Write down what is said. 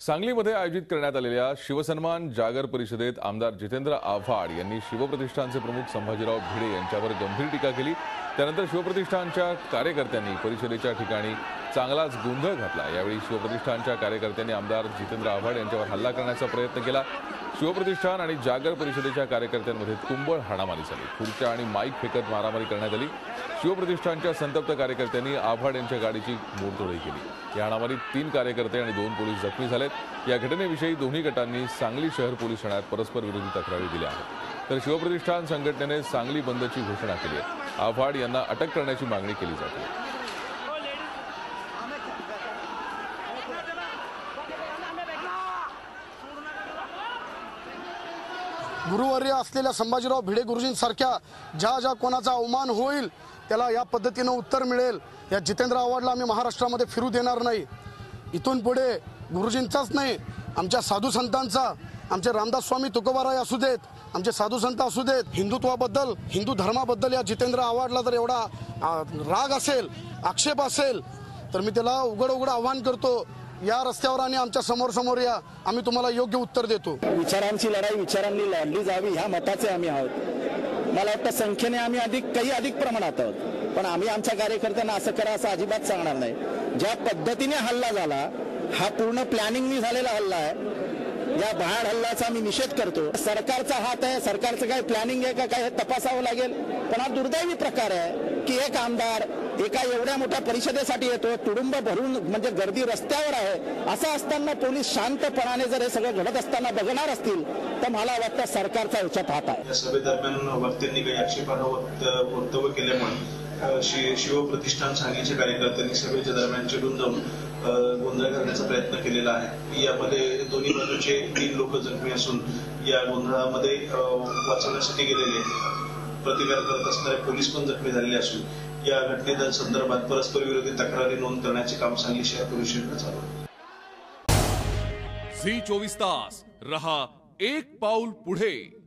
सांगलीमध्ये आयोजित करण्यात आलेल्या शिवसन्मान जागर परिषदेत आमदार जितेंद्र आव्हाड यांनी शिवप्रतिष्ठानचे प्रमुख संभाजीराव भिडे यांच्यावर गंभीर टीका केली। त्यानंतर शिवप्रतिष्ठानच्या कार्यकर्त्यांनी परिषदेच्या ठिकाणी चांगलाच गोंधळ घातला। यावेळी शिवप्रतिष्ठानच्या कार्यकर्त्यांनी आमदार जितेंद्र आव्हाड यांच्यावर हल्ला करण्याचा प्रयत्न केला। शिवप्रतिष्ठान आणि जागर परिषदेच्या कार्यकर्त्यांमध्ये तुंबळ हाणामारी झाली। खुर्च्या आणि माईक फेकत मारामारी करण्यात आली। शिवप्रतिष्ठानच्या संतप्त कार्यकर्त्यांनी आव्हाड यांच्या गाडीची मोडतोड केली। या हाणामारीत 3 कार्यकर्ते आणि 2 पोलीस जखमी झालेत। या घटनेविषयी दोन्ही गटांनी सांगली शहर पोलीस ठाण्यात परस्पर विरोधी तक्रारी दिल्या आहेत। तर शिवप्रतिष्ठान संघटनेने सांगली बंदची घोषणा केली आहे। आव्हाड यांना अटक करण्याची मागणी केली जाते। गुरुवर्य असलेल्या संभाजीराव भिडे गुरुजींसारख्या ज्या कोणाचा अवमान होईल त्याला या पद्धतीने उत्तर मिळेल। या जितेंद्र आव्हाडला आम्ही महाराष्ट्रामध्ये फिरू देणार नाही। इथून पुढे गुरुजींचाच नाही, आमच्या साधू संतांचा, आमचे रामदास स्वामी तुकोबाराय असू देत, आमचे साधू संत असू देत, हिंदुत्वाबद्दल, हिंदू धर्माबद्दल या जितेंद्र आव्हाडला जर एवढा राग असेल, आक्षेप असेल तर मी त्याला उघड आव्हान करतो, या रस्त्यावर आणि आमच्या समोर या, आम्ही तुम्हाला योग्य उत्तर देतो। विचारांची लढाई विचारांनी लढली जावी ह्या मताचे आम्ही आहोत। मला वाटतं संख्येने आम्ही अधिक प्रमाणात आहोत, पण आम्ही आमच्या कार्यकर्त्यांना असं करा असं अजिबात सांगणार नाही। ज्या पद्धतीने हल्ला झाला हा पूर्ण प्लॅनिंगनी झालेला हल्ला आहे। या भयाड हल्ल्याचा मी निषेध करतो। सरकारचा हात आहे, सरकारचं काय प्लॅनिंग आहे का काय हे तपासावं लागेल। पण हा दुर्दैवी प्रकार आहे की एक आमदार एका एवढ्या मोठ्या परिषदेसाठी येतो, तुडुंब भरून म्हणजे गर्दी रस्त्यावर आहे, असं असताना पोलीस शांतपणाने जर हे सगळं घडत असताना बघणार असतील तर मला वाटतं सरकारचा याच्यात हात आहे। या सभेदरम्यान वक्त्यांनी काही आक्षेपार्ह वक्तव्य केल्यामुळे शिवप्रतिष्ठान सांगलीच्या कार्यकर्त्यांनी सभेच्या दरम्यान चिडून जाऊन गोंधळ करण्याचा प्रयत्न केलेला आहे। यामध्ये दोन्ही बाजूचे 3 लोक जखमी असून या गोंधळामध्ये वाचवण्यासाठी गेलेले प्रतिकार करत असणारे पोलीस पण जखमी झालेले असून या घटनेसंदर्भात परस्पर विरोधी तक्रारी नोंद करण्याचे काम सांगली शहर पोलीस स्टेशनला चालू आहे। झी 24 तास रहा एक पाऊल पुढे।